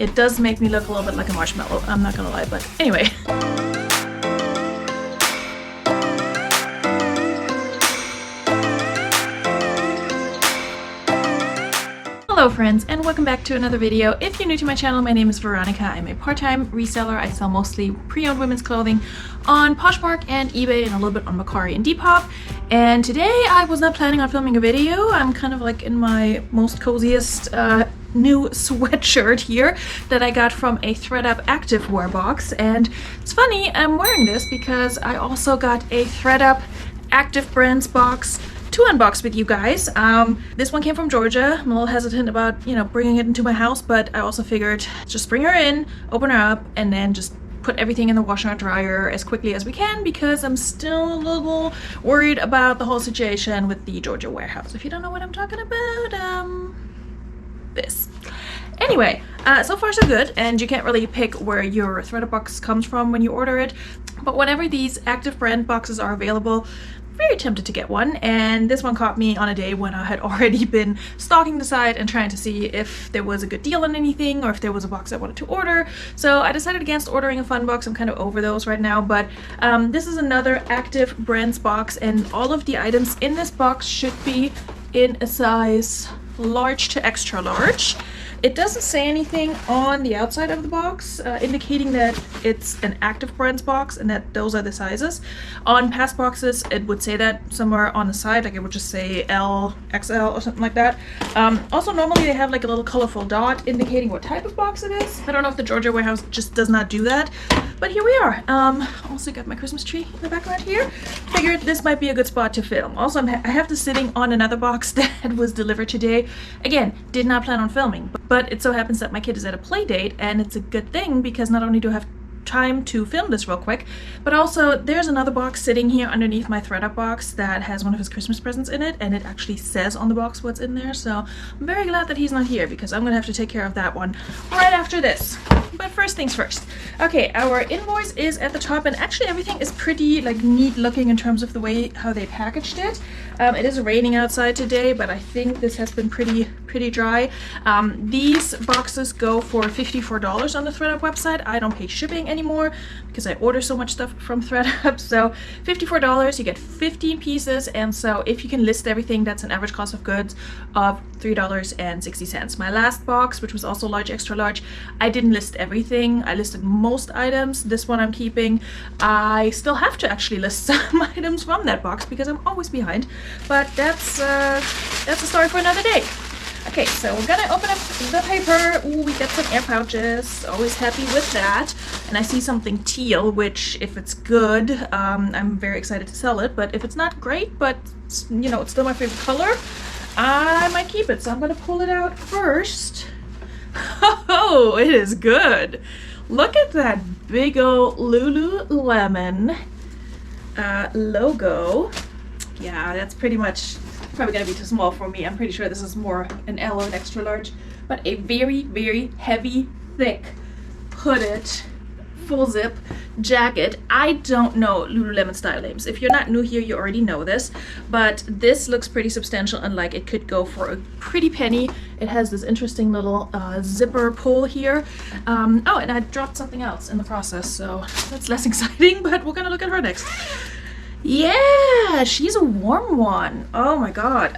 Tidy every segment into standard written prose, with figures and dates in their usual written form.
It does make me look a little bit like a marshmallow, I'm not gonna lie, but anyway. Hello friends, and welcome back to another video. If you're new to my channel, my name is Veronika. I'm a part-time reseller. I sell mostly pre-owned women's clothing on Poshmark and eBay and a little bit on Mercari and Depop. And today I was not planning on filming a video. I'm kind of like in my most coziest new sweatshirt here that I got from a Thredup activewear box. And it's funny, I'm wearing this because I also got a Thredup Active Brands box to unbox with you guys. This one came from Georgia. I'm a little hesitant about, bringing it into my house, but I also figured just bring her in, open her up, and then just put everything in the washer and dryer as quickly as we can because I'm still a little worried about the whole situation with the Georgia warehouse. If you don't know what I'm talking about, this. Anyway, so far so good, and you can't really pick where your Thredup box comes from when you order it, but whenever these active brand boxes are available, very tempted to get one, and this one caught me on a day when I had already been stalking the site and trying to see if there was a good deal on anything or if there was a box I wanted to order. So I decided against ordering a fun box. I'm kind of over those right now, but this is another active brands box, and all of the items in this box should be in a size large to extra large. It doesn't say anything on the outside of the box indicating that it's an active brands box and that those are the sizes. On past boxes it would say that somewhere on the side, like it would just say L, XL or something like that. Also normally they have like a little colorful dot indicating what type of box it is. I don't know if the Georgia warehouse just does not do that, but here we are. Also got my Christmas tree in the background here. Figured this might be a good spot to film. Also I have this sitting on another box that was delivered today. Again, did not plan on filming, but it so happens that my kid is at a play date, and it's a good thing because not only do I have time to film this real quick, but also there's another box sitting here underneath my Thredup box that has one of his Christmas presents in it, and it actually says on the box what's in there. So I'm very glad that he's not here because I'm gonna have to take care of that one right after this. But first things first. Okay, our invoice is at the top, and actually everything is pretty like neat looking in terms of the way how they packaged it. It is raining outside today, but I think this has been pretty dry. These boxes go for $54 on the Thredup website. I don't pay shipping anymore because I order so much stuff from Thredup. So $54, you get 15 pieces, and so if you can list everything, that's an average cost of goods of $3.60. My last box, which was also large, extra large, I didn't list everything. I listed most items. This one I'm keeping. I still have to actually list some items from that box because I'm always behind, but that's a story for another day. Okay, so we're gonna open up the paper. Ooh, we get some air pouches. Always happy with that. And I see something teal, which if it's good, I'm very excited to sell it. But if it's not great, but it's still my favorite color, I might keep it. So I'm gonna pull it out first. Oh, it is good. Look at that big old Lululemon logo. Yeah, that's pretty much probably gonna be too small for me. I'm pretty sure this is more an L or an extra large, but a very, very heavy, thick, hooded, full zip jacket. I don't know Lululemon style names. If you're not new here, you already know this, but this looks pretty substantial and like it could go for a pretty penny. It has this interesting little zipper pull here. Oh, and I dropped something else in the process, so that's less exciting, but we're gonna look at her next. Yeah, she's a warm one. Oh my god.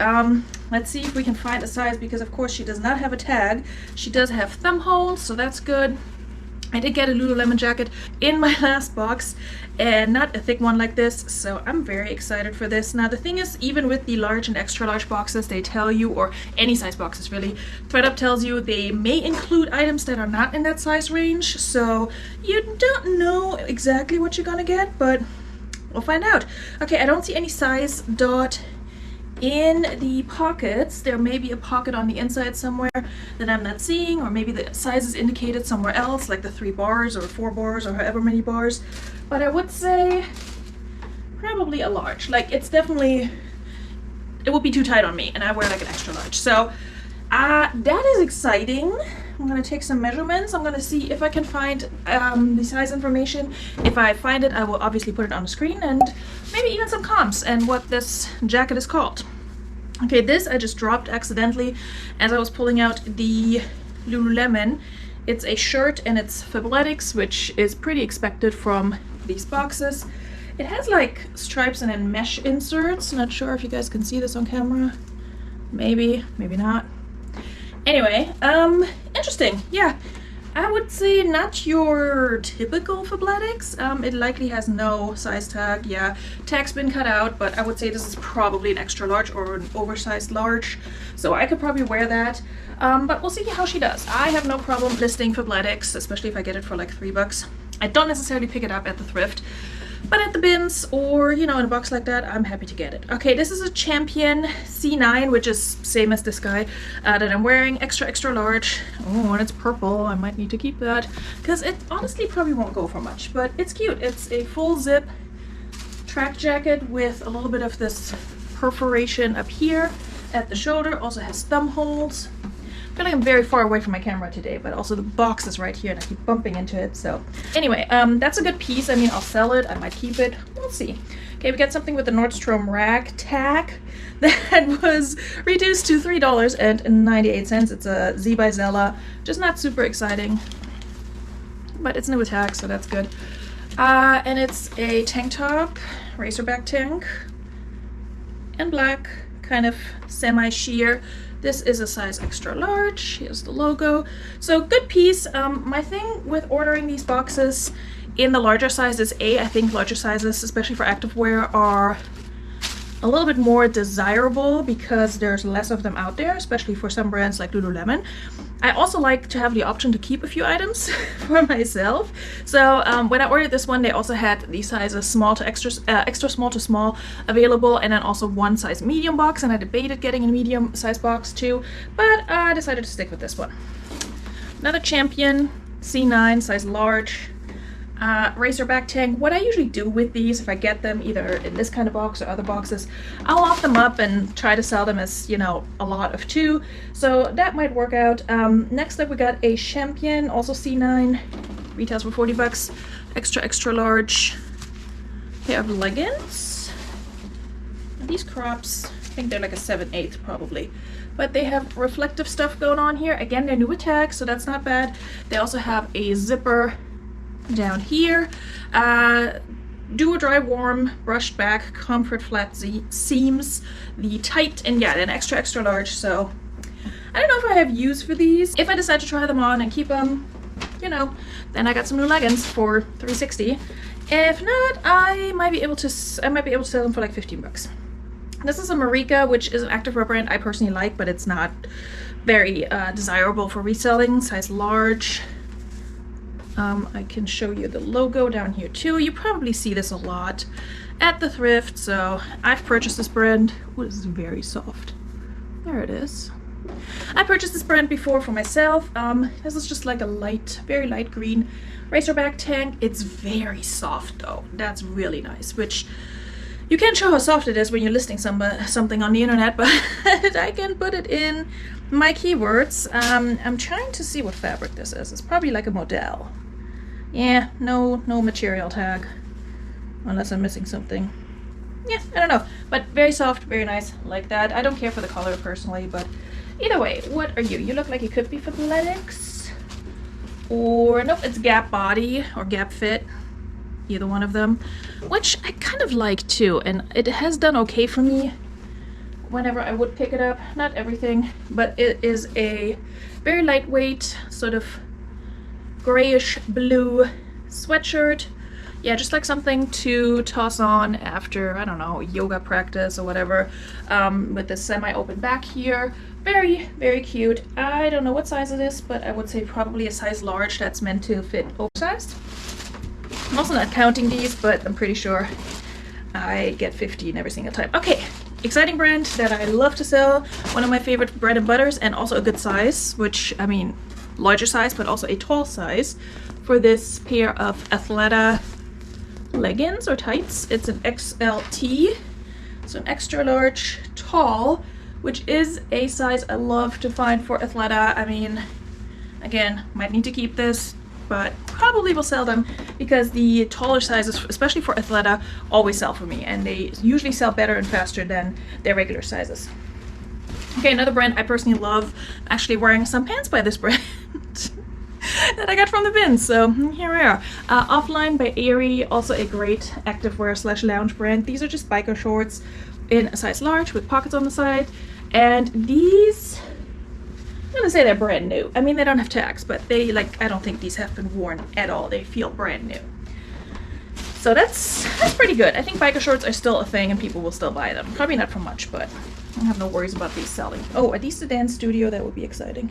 Let's see if we can find a size, because of course she does not have a tag. She does have thumb holes, so that's good. I did get a Lululemon jacket in my last box, and not a thick one like this, so I'm very excited for this. Now the thing is, even with the large and extra large boxes, they tell you, or any size boxes really, Thredup tells you they may include items that are not in that size range, so you don't know exactly what you're gonna get, but we'll find out. Okay, I don't see any size dot in the pockets. There may be a pocket on the inside somewhere that I'm not seeing, or maybe the size is indicated somewhere else, like the 3 bars or 4 bars or however many bars. But I would say probably a large. Like it's definitely, it would be too tight on me, and I wear like an extra large. So that is exciting. I'm gonna take some measurements. I'm gonna see if I can find the size information. If I find it, I will obviously put it on the screen, and maybe even some comps and what this jacket is called. Okay, this I just dropped accidentally as I was pulling out the Lululemon, It's a shirt and it's Fabletics, which is pretty expected from these boxes. It has like stripes and then mesh inserts. Not sure if you guys can see this on camera. Maybe, maybe not. Anyway, interesting. Yeah, I would say not your typical Fabletics. It likely has no size tag. Yeah, tag's been cut out, but I would say this is probably an extra large or an oversized large. So I could probably wear that. But we'll see how she does. I have no problem listing Fabletics, especially if I get it for like $3. I don't necessarily pick it up at the thrift, but at the bins or, you know, in a box like that, I'm happy to get it. Okay, this is a Champion C9, which is same as this guy that I'm wearing, extra large. Oh, and it's purple. I might need to keep that because it honestly probably won't go for much, but it's cute. It's a full zip track jacket with a little bit of this perforation up here at the shoulder. Also has thumb holes. I feel like I'm very far away from my camera today, but also the box is right here and I keep bumping into it. So anyway, that's a good piece. I mean, I'll sell it. I might keep it. We'll see. Okay, we got something with the Nordstrom rag tag that was reduced to $3.98. It's a Z by Zella. Just not super exciting, but it's new with tag, so that's good. And it's a tank top, racerback tank, and black, kind of semi-sheer. This is a size extra large. Here's the logo. So good piece. My thing with ordering these boxes in the larger sizes, I think larger sizes, especially for activewear, are a little bit more desirable because there's less of them out there, especially for some brands like Lululemon. I also like to have the option to keep a few items for myself. So when I ordered this one, they also had the sizes small to extra small to small available, and then also one size medium box, and I debated getting a medium size box too, but I decided to stick with this one. Another Champion C9, size large. Racerback tank. What I usually do with these, if I get them either in this kind of box or other boxes, I'll lock them up and try to sell them as, you know, a lot of two. So that might work out. Next up we got a Champion, also C9, retails for $40, extra large pair of leggings. And these crops, I think they're like a 7/8 probably, but they have reflective stuff going on here. Again, they're new with tags, so that's not bad. They also have a zipper down here. Duo dry warm brushed back comfort flat seams, the tight, and yeah, an extra large. So I don't know if I have use for these. If I decide to try them on and keep them, you know, then I got some new leggings for $3.60. If not, I might be able to sell them for like $15. This is a Veronika, which is an activewear brand I personally like, but it's not very desirable for reselling. Size large. I can show you the logo down here too. You probably see this a lot at the thrift, so I've purchased this brand. Oh, this is very soft. There it is. I purchased this brand before for myself. This is just like a light, very light green racerback tank. It's very soft though. That's really nice, which you can't show how soft it is when you're listing something on the internet, but I can put it in my keywords. I'm trying to see what fabric this is. It's probably like a model. Yeah, no material tag, unless I'm missing something. Yeah, I don't know, but very soft, very nice, like that. I don't care for the color personally, but either way, what are you? You look like you could be Fabletics, or nope, it's Gap Body or Gap Fit, either one of them, which I kind of like too, and it has done okay for me whenever I would pick it up. Not everything, but it is a very lightweight, sort of grayish blue sweatshirt. Yeah, just like something to toss on after, I don't know, yoga practice or whatever, with this semi-open back here. Very cute. I don't know what size it is, but I would say probably a size large. That's meant to fit oversized. I'm also not counting these, but I'm pretty sure I get 15 every single time. Okay, exciting brand that I love to sell. One of my favorite bread and butters, and also a good size, which, I mean, larger size, but also a tall size for this pair of Athleta leggings or tights. It's an XLT, so an extra large tall, which is a size I love to find for Athleta. I mean, again, might need to keep this, but probably will sell them because the taller sizes, especially for Athleta, always sell for me, and they usually sell better and faster than their regular sizes. Okay, another brand I personally love. I'm actually wearing some pants by this brand. that I got from the bin. So here we are. Offline by Aerie, also a great activewear slash lounge brand. These are just biker shorts in a size large with pockets on the side. And these, I'm gonna say they're brand new. I mean, they don't have tags, but they, like, I don't think these have been worn at all. They feel brand new. So that's pretty good. I think biker shorts are still a thing and people will still buy them. Probably not for much, but I have no worries about these selling. Oh, are these the Dance Studio? That would be exciting.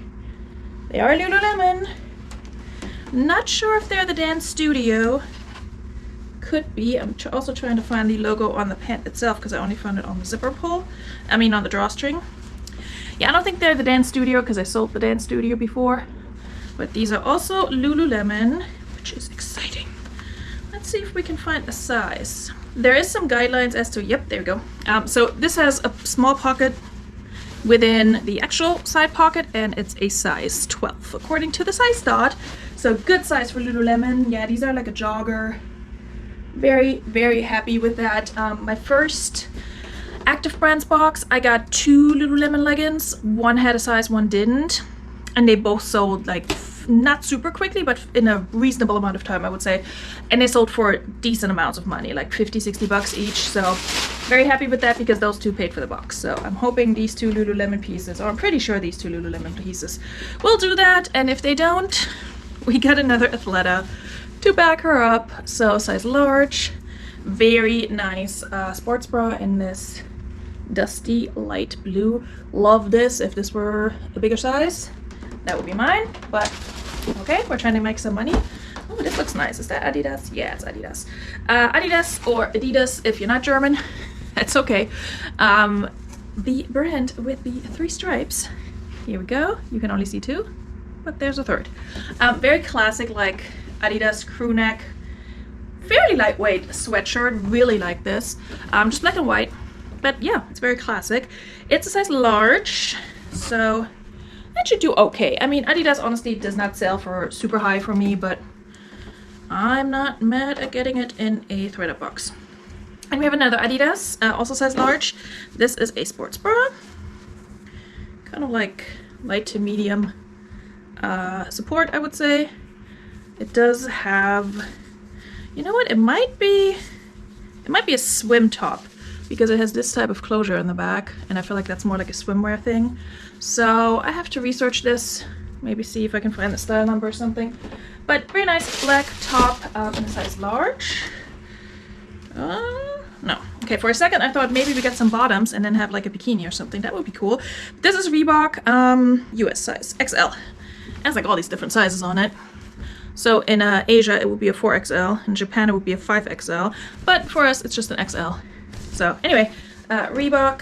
They are Lululemon. Not sure if they're the Dance Studio. Could be. I'm also trying to find the logo on the pant itself because I only found it on the zipper pull. I mean on the drawstring. Yeah, I don't think they're the Dance Studio because I sold the Dance Studio before. But these are also Lululemon, which is exciting. Let's see if we can find a size. There is some guidelines as to, yep, there we go. So this has a small pocket within the actual side pocket and it's a size 12 according to the size dot. So good size for Lululemon. Yeah, these are like a jogger. Very, very happy with that. My first Active Brands box, I got 2 Lululemon leggings. One had a size, one didn't. And they both sold like not super quickly, but in a reasonable amount of time, I would say. And they sold for decent amounts of money, like 50, 60 bucks each. So very happy with that because those 2 paid for the box. So I'm hoping these 2 Lululemon pieces, or I'm pretty sure these 2 Lululemon pieces will do that. And if they don't, we got another Athleta to back her up. So size large, very nice sports bra in this dusty light blue. Love this. If this were a bigger size, that would be mine, but okay, we're trying to make some money. Oh, this looks nice. Is that Adidas? Yeah, it's Adidas. Adidas or Adidas if you're not German. That's okay. The brand with the 3 stripes. Here we go. You can only see 2, but there's a 3rd. Very classic, like Adidas crew neck. Fairly lightweight sweatshirt. Really like this. Just black and white. But yeah, it's very classic. It's a size large, so that should do okay. I mean, Adidas honestly does not sell for super high for me, but I'm not mad at getting it in a Thredup box. And we have another Adidas, also size large. This is a sports bra. Kind of like light to medium support, I would say. It does have, you know what, it might be a swim top because it has this type of closure in the back, and I feel like that's more like a swimwear thing. So I have to research this, maybe see if I can find the style number or something. But very nice black top in a size large. No. Okay, for a second I thought maybe we get some bottoms and then have like a bikini or something. That would be cool. This is Reebok, US size, XL. It has like all these different sizes on it. So in Asia it would be a 4XL, in Japan it would be a 5XL, but for us it's just an XL. So anyway, Reebok,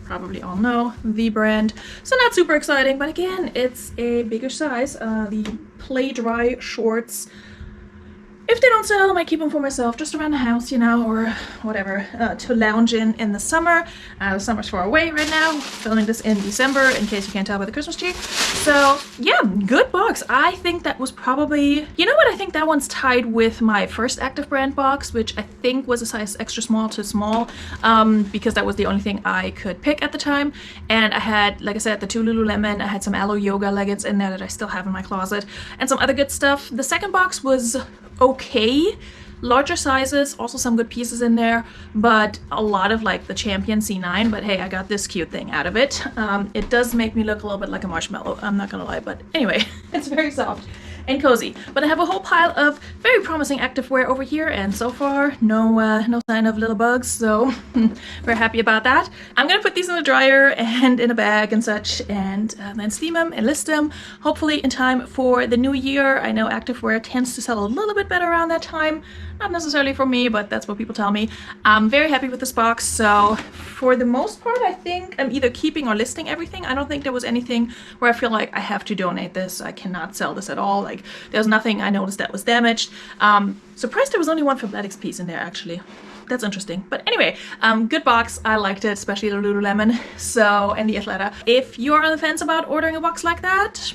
probably all know the brand. So not super exciting, but again, it's a bigger size. The play dry shorts, if they don't sell, I might keep them for myself, just around the house, you know, or whatever, to lounge in the summer. The summer's far away right now, filming this in December, in case you can't tell by the Christmas tree. So yeah, good box. I think that was probably, you know what, I think that one's tied with my first Active Brand box, which I think was a size extra small to small, because that was the only thing I could pick at the time. And I had, like I said, the 2 Lululemon, I had some Aloe Yoga leggings in there that I still have in my closet, and some other good stuff. The second box was okay, larger sizes, also some good pieces in there, but a lot of like the Champion C9. But hey, I got this cute thing out of it. It does make me look a little bit like a marshmallow, I'm not gonna lie, but anyway, it's very soft and cozy. But I have a whole pile of very promising activewear over here, and so far no sign of little bugs, so we're happy about that. I'm gonna put these in the dryer and in a bag and such, and then steam them and list them, hopefully in time for the new year. I know activewear tends to sell a little bit better around that time. Not necessarily for me, but that's what people tell me. I'm very happy with this box, so for the most part I think I'm either keeping or listing everything. I don't think there was anything where I feel like I have to donate this, I cannot sell this at all. Like, there's nothing I noticed that was damaged. Surprised there was only one Fabletics piece in there, actually. That's interesting. But anyway, good box. I liked it, especially the Lululemon, so, and the Athleta. If you're on the fence about ordering a box like that,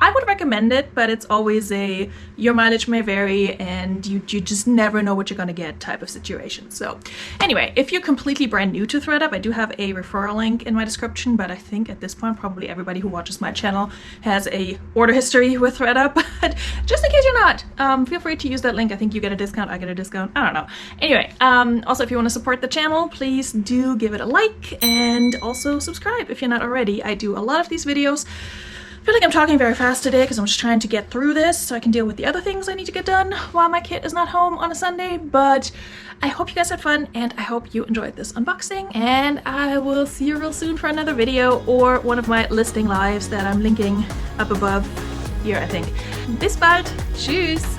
I would recommend it, but it's always a your mileage may vary and you just never know what you're gonna get type of situation. So anyway, if you're completely brand new to Thredup, I do have a referral link in my description, but I think at this point probably everybody who watches my channel has a order history with Thredup. But just in case you're not, feel free to use that link. I think you get a discount, I get a discount, I don't know. Anyway, also if you want to support the channel, please do give it a like and also subscribe if you're not already. I do a lot of these videos. I feel like I'm talking very fast today because I'm just trying to get through this so I can deal with the other things I need to get done while my kid is not home on a Sunday. But I hope you guys had fun and I hope you enjoyed this unboxing, and I will see you real soon for another video or one of my listing lives that I'm linking up above here, I think. Bis bald. Tschüss.